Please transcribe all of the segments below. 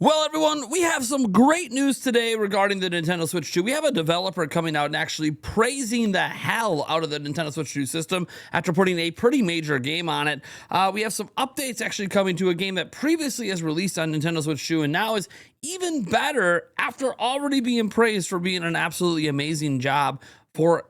Well, everyone, we have some great news today regarding the Nintendo Switch 2. We have a developer coming out and actually praising the hell out of the Nintendo Switch 2 system after putting a pretty major game on it. We have some updates actually coming to a game that previously has released on Nintendo Switch 2 and now is even better after already being praised for being an absolutely amazing job for,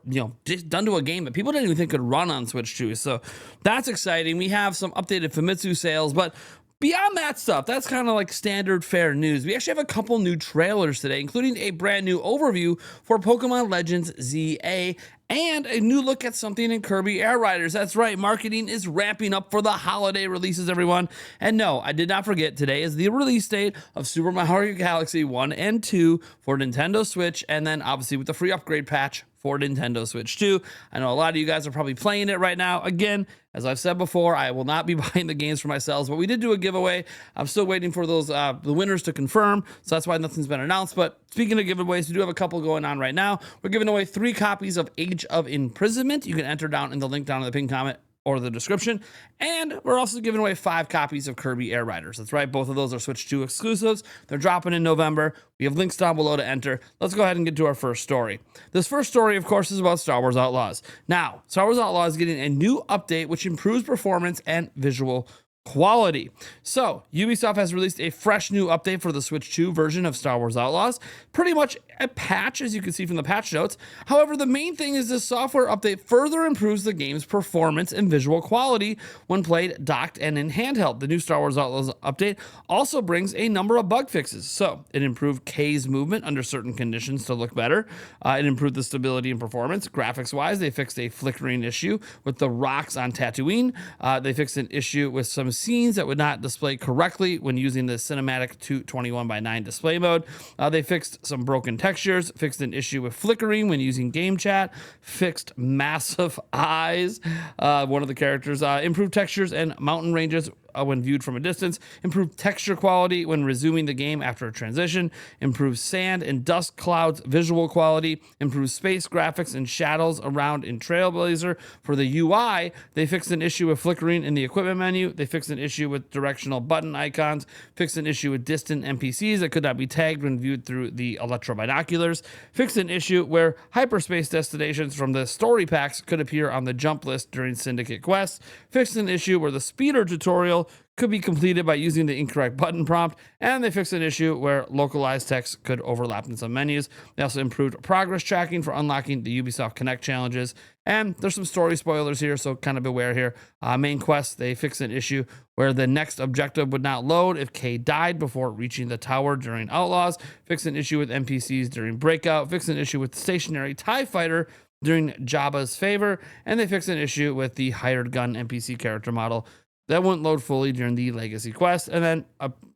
just done to a game that people didn't even think could run on Switch 2. So that's exciting. We have some updated Famitsu sales, but beyond that stuff, that's kind of like standard fare news. We actually have a couple new trailers today, including a brand new overview for Pokemon Legends ZA and a new look at something in Kirby Air Riders. That's right, marketing is ramping up for the holiday releases, everyone. And no, I did not forget, today is the release date of Super Mario Galaxy 1 and 2 for Nintendo Switch, and then obviously with the free upgrade patch for Nintendo Switch 2. I know a lot of you guys are probably playing it right now. Again, as I've said before, I will not be buying the games for myself, but we did do a giveaway. I'm still waiting for those the winners to confirm, so that's why nothing's been announced. But speaking of giveaways, we do have a couple going on right now. We're giving away 3 copies of Age of Imprisonment. You can enter down in the link down in the pinned comment or the description. And we're also giving away 5 copies of Kirby Air Riders. That's right, both of those are Switch 2 exclusives. They're dropping in November. We have links down below to enter. Let's go ahead and get to our first story. This first story, of course, is about Star Wars Outlaws. Now, Star Wars Outlaws is getting a new update which improves performance and visual quality. So, Ubisoft has released a fresh new update for the Switch 2 version of Star Wars Outlaws. Pretty much a patch, as you can see from the patch notes. However, the main thing is this software update further improves the game's performance and visual quality when played docked and in handheld. The new Star Wars Outlaws update also brings a number of bug fixes. So, it improved K's movement under certain conditions to look better. It improved the stability and performance. Graphics-wise, they fixed a flickering issue with the rocks on Tatooine. They fixed an issue with some scenes that would not display correctly when using the cinematic 221:9 display mode. They fixed some broken textures, fixed an issue with flickering when using game chat, fixed massive eyes, one of the characters, improved textures and mountain ranges when viewed from a distance, improved texture quality when resuming the game after a transition, improved sand and dust clouds visual quality, improved space graphics and shadows around in Trailblazer. For the UI, they fixed an issue with flickering in the equipment menu, they fixed an issue with directional button icons, fixed an issue with distant NPCs that could not be tagged when viewed through the electro binoculars, fixed an issue where hyperspace destinations from the story packs could appear on the jump list during Syndicate quests, fixed an issue where the speeder tutorial could be completed by using the incorrect button prompt, and they fixed an issue where localized text could overlap in some menus. They also improved progress tracking for unlocking the Ubisoft Connect challenges, and there's some story spoilers here, so kind of beware here. Main quest, they fixed an issue where the next objective would not load if K died before reaching the tower during Outlaws, fixed an issue with NPCs during Breakout, fixed an issue with the stationary TIE fighter during Jabba's favor, and they fixed an issue with the hired gun NPC character model that wouldn't load fully during the Legacy quest. And then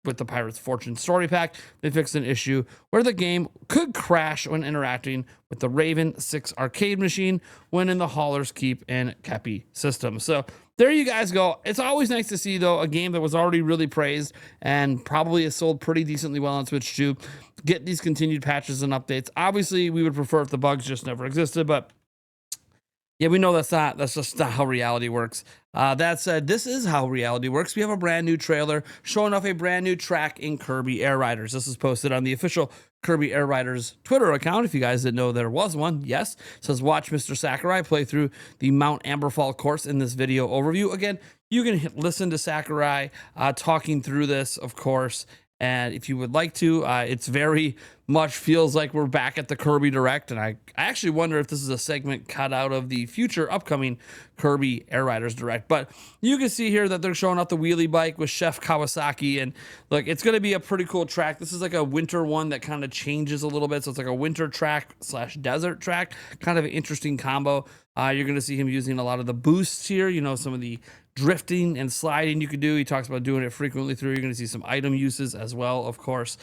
with the Pirate's Fortune story pack, they fixed an issue where the game could crash when interacting with the Raven 6 arcade machine when in the Hauler's Keep and Kepi system. So there you guys go. It's always nice to see, though, a game that was already really praised and probably has sold pretty decently well on Switch 2 get these continued patches and updates. Obviously, we would prefer if the bugs just never existed, but yeah, we know that's just not how reality works. That said, this is how reality works. We have a brand new trailer showing off a brand new track in Kirby Air Riders. This is posted on the official Kirby Air Riders Twitter account. If you guys didn't know there was one, yes. It says, watch Mr. Sakurai play through the Mount Amberfall course in this video overview. Again, you can listen to Sakurai talking through this, of course. And if you would like to, it's very much feels like we're back at the Kirby Direct. And I actually wonder if this is a segment cut out of the future upcoming Kirby Air Riders Direct. But you can see here that they're showing off the wheelie bike with Chef Kawasaki. And look, it's going to be a pretty cool track. This is like a winter one that kind of changes a little bit. So it's like a winter track / desert track. Kind of an interesting combo. You're going to see him using a lot of the boosts here. You know, some of the drifting and sliding you could do. He talks about doing it frequently through. You're going to see some item uses as well, of course.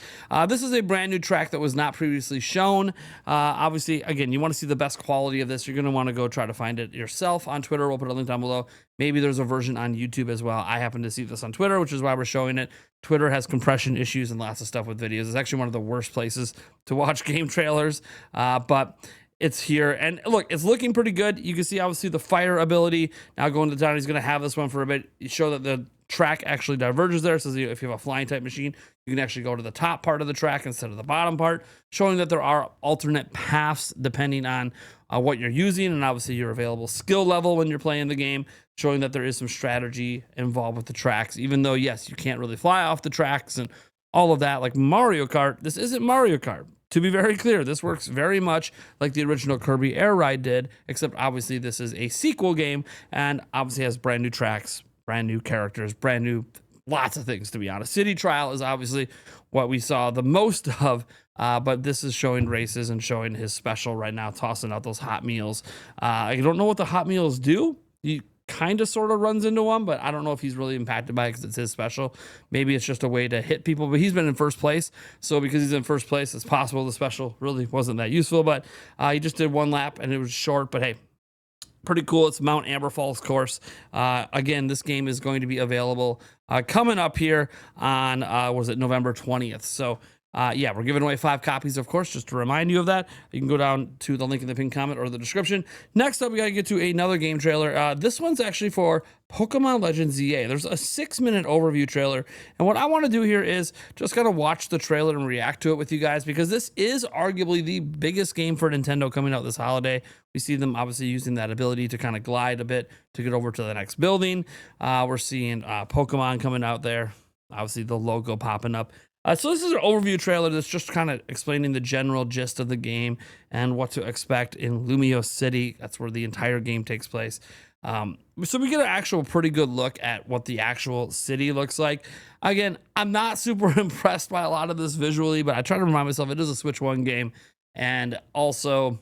This is a brand new track that was not previously shown. Obviously, again, you want to see the best quality of this. You're going to want to go try to find it yourself on Twitter. We'll put a link down below. Maybe there's a version on YouTube as well. I happen to see this on Twitter, which is why we're showing it. Twitter has compression issues and lots of stuff with videos. It's actually one of the worst places to watch game trailers. But it's here, and look, it's looking pretty good. You can see obviously the fire ability now going to town. He's going to have this one for a bit. You show that the track actually diverges there. It says if you have a flying type machine, you can actually go to the top part of the track instead of the bottom part, showing that there are alternate paths depending on what you're using, and obviously your available skill level when you're playing the game, showing that there is some strategy involved with the tracks, even though, yes, you can't really fly off the tracks and all of that like Mario Kart. This isn't Mario Kart. To be very clear, this works very much like the original Kirby Air Ride did, except obviously this is a sequel game and obviously has brand new tracks, brand new characters, brand new lots of things, to be honest. City Trial is obviously what we saw the most of, but this is showing races and showing his special right now, tossing out those hot meals. I don't know what the hot meals do. You kind of sort of runs into one, but I don't know if he's really impacted by it because it's his special. Maybe it's just a way to hit people, but he's been in first place. So because he's in first place, it's possible the special really wasn't that useful, but he just did one lap and it was short, but hey, pretty cool. It's Mount Amber Falls course. Again, this game is going to be available coming up here on, was it November 20th? So yeah, we're giving away 5 copies, of course, just to remind you of that. You can go down to the link in the pinned comment or the description. Next up, we got to get to another game trailer. This one's actually for Pokemon Legends ZA. There's a 6-minute overview trailer. And what I want to do here is just kind of watch the trailer and react to it with you guys, because this is arguably the biggest game for Nintendo coming out this holiday. We see them obviously using that ability to kind of glide a bit to get over to the next building. We're seeing Pokemon coming out there. Obviously, the logo popping up. So this is an overview trailer that's just kind of explaining the general gist of the game and what to expect in Lumio City. That's where the entire game takes place. So we get an actual pretty good look at what the actual city looks like. Again, I'm not super impressed by a lot of this visually, but I try to remind myself it is a Switch 1 game. And also,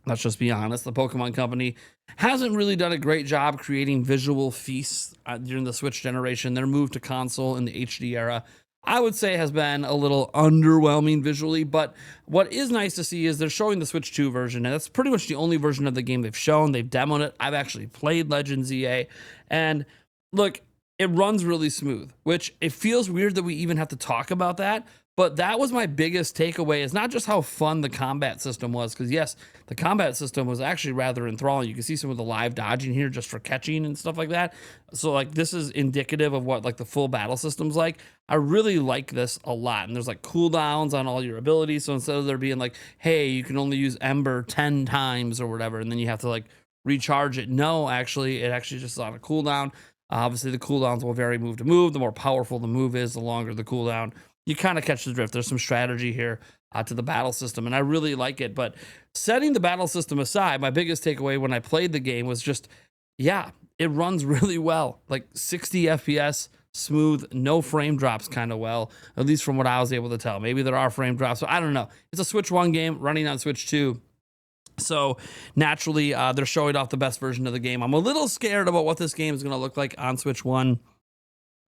let's just be honest, the Pokemon Company hasn't really done a great job creating visual feasts during the Switch generation. Their move to console in the HD era, I would say, has been a little underwhelming visually, but what is nice to see is they're showing the Switch 2 version, and that's pretty much the only version of the game they've shown. They've demoed it. I've actually played Legends EA, and look, it runs really smooth, which it feels weird that we even have to talk about that, but that was my biggest takeaway, is not just how fun the combat system was, because yes, the combat system was actually rather enthralling. You can see some of the live dodging here just for catching and stuff like that. So like this is indicative of what like the full battle system's like. I really like this a lot. And there's like cooldowns on all your abilities. So instead of there being like, hey, you can only use Ember 10 times or whatever, and then you have to like recharge it. No, actually, it actually just is on a cooldown. Obviously, the cooldowns will vary move to move. The more powerful the move is, the longer the cooldown. You kind of catch the drift. There's some strategy here to the battle system, and I really like it. But setting the battle system aside, my biggest takeaway when I played the game was just, yeah, it runs really well. Like 60 FPS, smooth, no frame drops kind of well, at least from what I was able to tell. Maybe there are frame drops, so I don't know. It's a Switch 1 game running on Switch 2. So naturally, they're showing off the best version of the game. I'm a little scared about what this game is going to look like on Switch 1.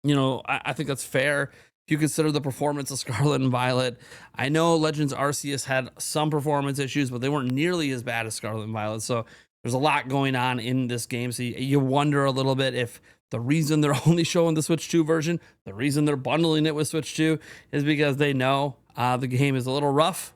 You know, I think that's fair if you consider the performance of Scarlet and Violet. I know Legends Arceus had some performance issues, but they weren't nearly as bad as Scarlet and Violet. So there's a lot going on in this game. So you wonder a little bit if the reason they're only showing the Switch 2 version, the reason they're bundling it with Switch 2 is because they know the game is a little rough.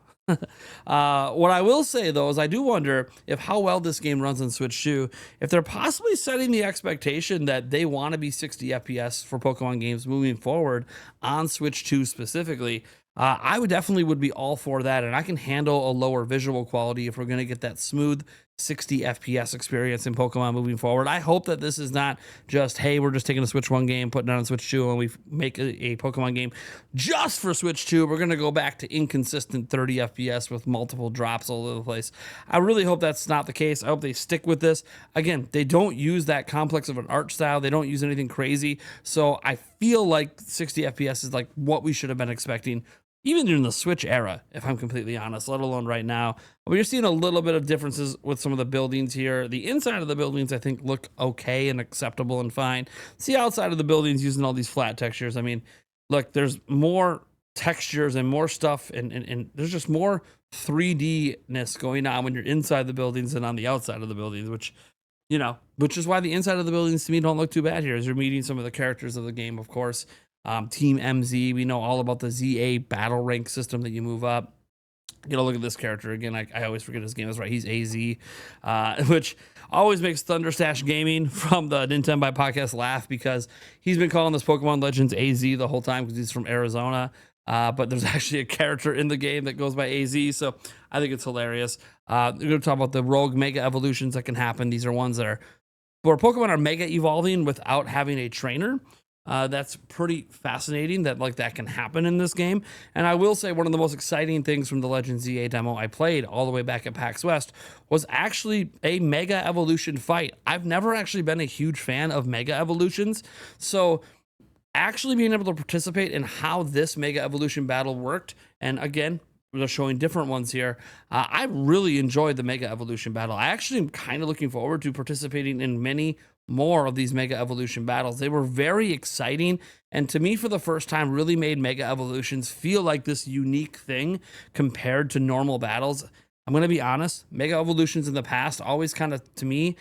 What I will say though is I do wonder if how well this game runs on Switch 2, if they're possibly setting the expectation that they want to be 60 FPS for Pokemon games moving forward on Switch 2 specifically. I would be all for that, and I can handle a lower visual quality if we're going to get that smooth 60 FPS experience in Pokemon moving forward. I hope that this is not just, hey, we're just taking a Switch 1 game, putting it on Switch 2, and we make a Pokemon game just for Switch 2. We're going to go back to inconsistent 30 FPS with multiple drops all over the place. I really hope that's not the case. I hope they stick with this. Again, they don't use that complex of an art style. They don't use anything crazy. So I feel like 60 FPS is like what we should have been expecting, even during the Switch era, if I'm completely honest, let alone right now. But you're seeing a little bit of differences with some of the buildings here. The inside of the buildings, I think, look okay and acceptable and fine. See outside of the buildings using all these flat textures. I mean, look, there's more textures and more stuff, and there's just more 3D-ness going on when you're inside the buildings than on the outside of the buildings, which is why the inside of the buildings to me don't look too bad here, as you're meeting some of the characters of the game, of course. Team MZ, we know all about the ZA battle rank system that you move up. Look at this character again. I always forget his name. That's right. He's AZ, which always makes Thunderstash Gaming from the Nintendo by Podcast laugh, because he's been calling this Pokemon Legends AZ the whole time because he's from Arizona. But there's actually a character in the game that goes by AZ, so I think it's hilarious. We're going to talk about the rogue mega evolutions that can happen. These are ones that are where Pokemon are mega evolving without having a trainer. That's pretty fascinating that that can happen in this game. And I will say one of the most exciting things from the Legends ZA demo I played all the way back at PAX West was actually a mega evolution fight. I've never actually been a huge fan of mega evolutions, so actually being able to participate in how this mega evolution battle worked, and again, they're showing different ones here. I really enjoyed the mega evolution battle. I actually am kind of looking forward to participating in many more of these mega evolution battles. They were very exciting, and to me, for the first time, really made mega evolutions feel like this unique thing compared to normal battles. I'm going to be honest, mega evolutions in the past always kind of, to me,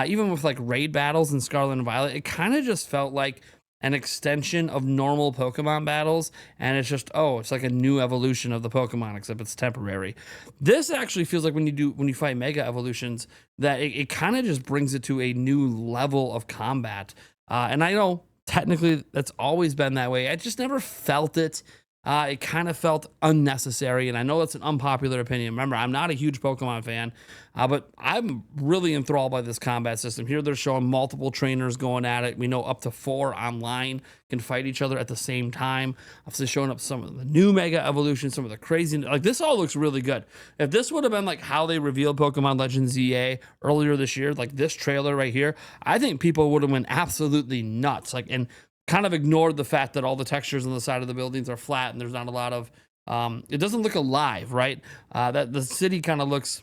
even with raid battles in Scarlet and Violet, it kind of just felt like an extension of normal Pokemon battles, and it's just, it's like a new evolution of the Pokemon, except it's temporary. This actually feels like when you fight mega evolutions, that it kind of just brings it to a new level of combat. And I know technically that's always been that way. I just never felt it. It kind of felt unnecessary, and I know that's an unpopular opinion. Remember, I'm not a huge Pokemon fan, but I'm really enthralled by this combat system. Here they're showing multiple trainers going at it. We know up to 4 online can fight each other at the same time. Obviously showing up some of the new mega evolutions, some of the crazy, this all looks really good. If this would have been how they revealed Pokemon Legends ZA earlier this year, this trailer right here, I think people would have went absolutely nuts. And kind of ignored the fact that all the textures on the side of the buildings are flat and there's not a lot of, it doesn't look alive, right? That the city kind of looks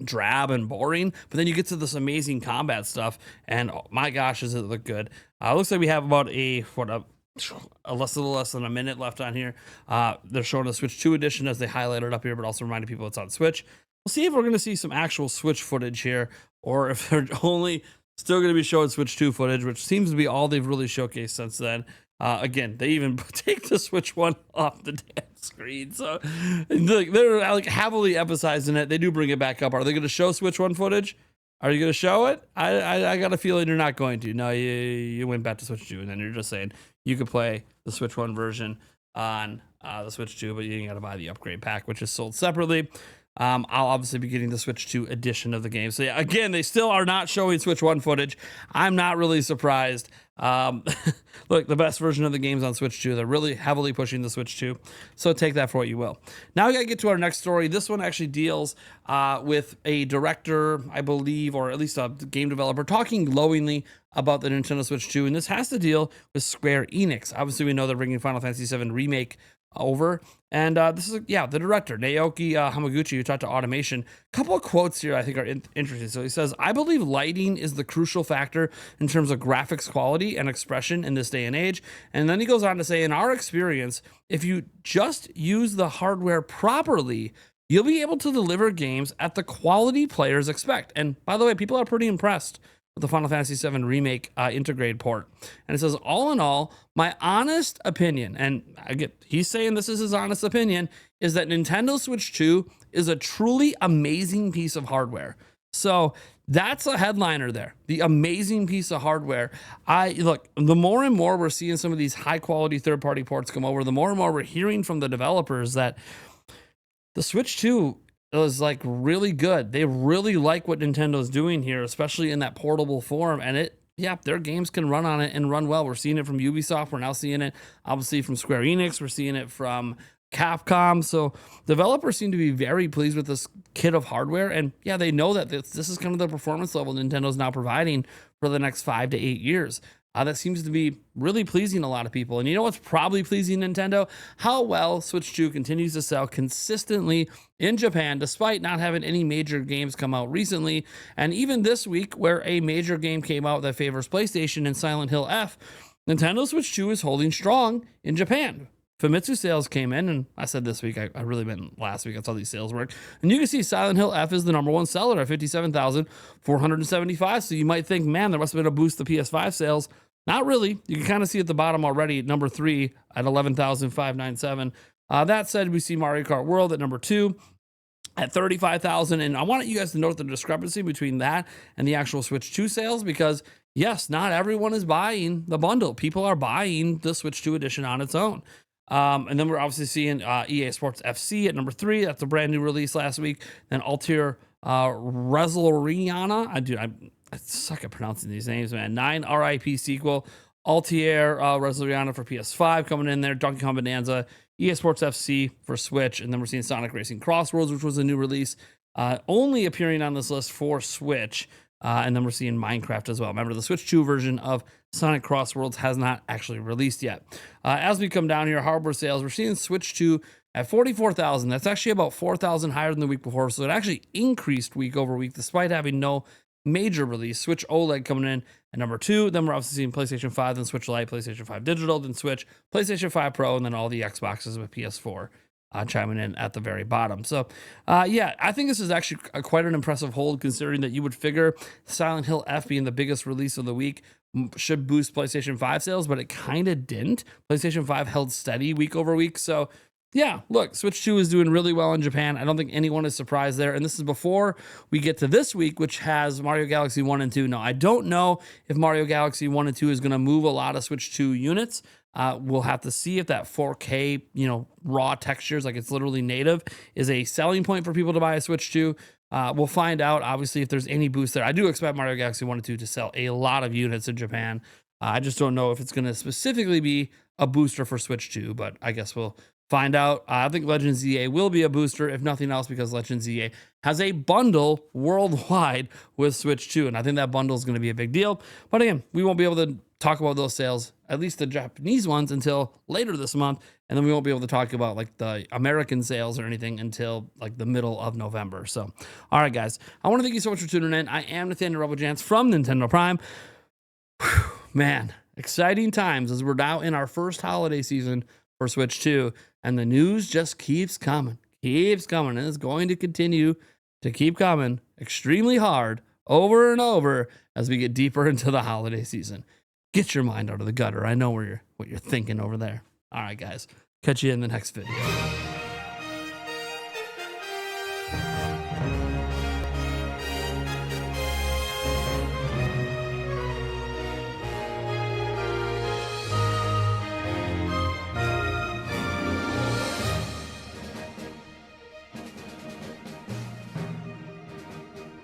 drab and boring, but then you get to this amazing combat stuff, and oh my gosh, does it look good. Looks like we have about a little less than a minute left on here. They're showing a Switch 2 edition as they highlighted up here, but also reminding people it's on Switch. We'll see if we're going to see some actual Switch footage here, or if they're only still going to be showing Switch 2 footage, which seems to be all they've really showcased since then. Again, they even take the Switch 1 off the damn screen. So they're heavily emphasizing it. They do bring it back up. Are they going to show Switch 1 footage? Are you going to show it? I got a feeling you're not going to. No, you went back to Switch 2, and then you're just saying you could play the Switch 1 version on the Switch 2, but you got to buy the upgrade pack, which is sold separately. I'll obviously be getting the Switch 2 edition of the game. So yeah, again, they still are not showing Switch 1 footage. I'm not really surprised. Look, the best version of the game's on Switch 2. They're really heavily pushing the Switch 2. So take that for what you will. Now we got to get to our next story. This one actually deals with a director, I believe, or at least a game developer, talking glowingly about the Nintendo Switch 2. And this has to deal with Square Enix. Obviously, we know they're bringing Final Fantasy VII Remake over, and this is the director Naoki Hamaguchi, who talked to Automation. A couple of quotes here I think are interesting. So he says, "I believe lighting is the crucial factor in terms of graphics quality and expression in this day and age." And then he goes on to say, "In our experience, if you just use the hardware properly, you'll be able to deliver games at the quality players expect." And by the way, people are pretty impressed with the Final Fantasy VII Remake integrate port. And it says, "All in all, my honest opinion," and he's saying this is his honest opinion, "is that Nintendo Switch 2 is a truly amazing piece of hardware." So that's a headliner there. The amazing piece of hardware. Look, the more and more we're seeing some of these high quality third-party ports come over, the more and more we're hearing from the developers that the Switch 2 is really good. They really like what Nintendo's doing here, especially in that portable form. And their games can run on it and run well. We're seeing it from Ubisoft. We're now seeing it obviously from Square Enix. We're seeing it from Capcom. So developers seem to be very pleased with this kit of hardware. And yeah, they know that this is kind of the performance level Nintendo's now providing for the next 5 to 8 years. That seems to be really pleasing a lot of people. And you know what's probably pleasing Nintendo? How well Switch 2 continues to sell consistently in Japan, despite not having any major games come out recently. And even this week, where a major game came out that favors PlayStation and Silent Hill F, Nintendo Switch 2 is holding strong in Japan. Famitsu sales came in, and I said this week, I really meant last week, that's how these sales work. And you can see Silent Hill F is the #1 seller at 57,475. So you might think, man, there must have been a boost to PS5 sales. Not really. You can kind of see at the bottom already, number 3 at 11,597. That said, we see Mario Kart World at number 2 at 35,000. And I want you guys to note the discrepancy between that and the actual Switch 2 sales, because yes, not everyone is buying the bundle. People are buying the Switch 2 edition on its own. And then we're obviously seeing EA Sports FC at number 3. That's a brand new release last week. Then Altair Resolariana. I suck at pronouncing these names, man. 9 RIP sequel. Altair Resolariana for PS5 coming in there. Donkey Kong Bonanza. EA Sports FC for Switch, and then we're seeing Sonic Racing Crossroads, which was a new release, only appearing on this list for Switch, and then we're seeing Minecraft as well. Remember, the Switch 2 version of Sonic Crossroads has not actually released yet. As we come down here, hardware sales, we're seeing Switch 2 at 44,000. That's actually about 4,000 higher than the week before, so it actually increased week over week despite having no major release. Switch OLED coming in at number 2. Then we're obviously seeing PlayStation 5, then Switch Lite, PlayStation 5 Digital, then Switch, PlayStation 5 Pro, and then all the Xboxes with PS4 chiming in at the very bottom. So, yeah, I think this is actually quite an impressive hold, considering that you would figure Silent Hill F being the biggest release of the week should boost PlayStation 5 sales, but it kind of didn't. PlayStation 5 held steady week over week. So, yeah, look, Switch 2 is doing really well in Japan. I don't think anyone is surprised there. And this is before we get to this week, which has Mario Galaxy 1 and 2. Now, I don't know if Mario Galaxy 1 and 2 is going to move a lot of Switch 2 units. We'll have to see if that 4K, raw textures, like it's literally native, is a selling point for people to buy a Switch 2. We'll find out, obviously, if there's any boost there. I do expect Mario Galaxy 1 and 2 to sell a lot of units in Japan. I just don't know if it's going to specifically be a booster for Switch 2, but I guess we'll find out. I think Legends EA will be a booster, if nothing else, because Legends EA has a bundle worldwide with Switch 2, and I think that bundle is going to be a big deal. But again, we won't be able to talk about those sales, at least the Japanese ones, until later this month, and then we won't be able to talk about like the American sales or anything until like the middle of November. So, all right, guys, I want to thank you so much for tuning in. I am Nathaniel Rebel from Nintendo Prime. Whew, man, exciting times as we're now in our first holiday season for Switch 2, and the news just keeps coming, and it's going to continue to keep coming extremely hard over and over as we get deeper into the holiday season. Get your mind out of the gutter. I know what you're thinking over there. All right, guys, catch you in the next video.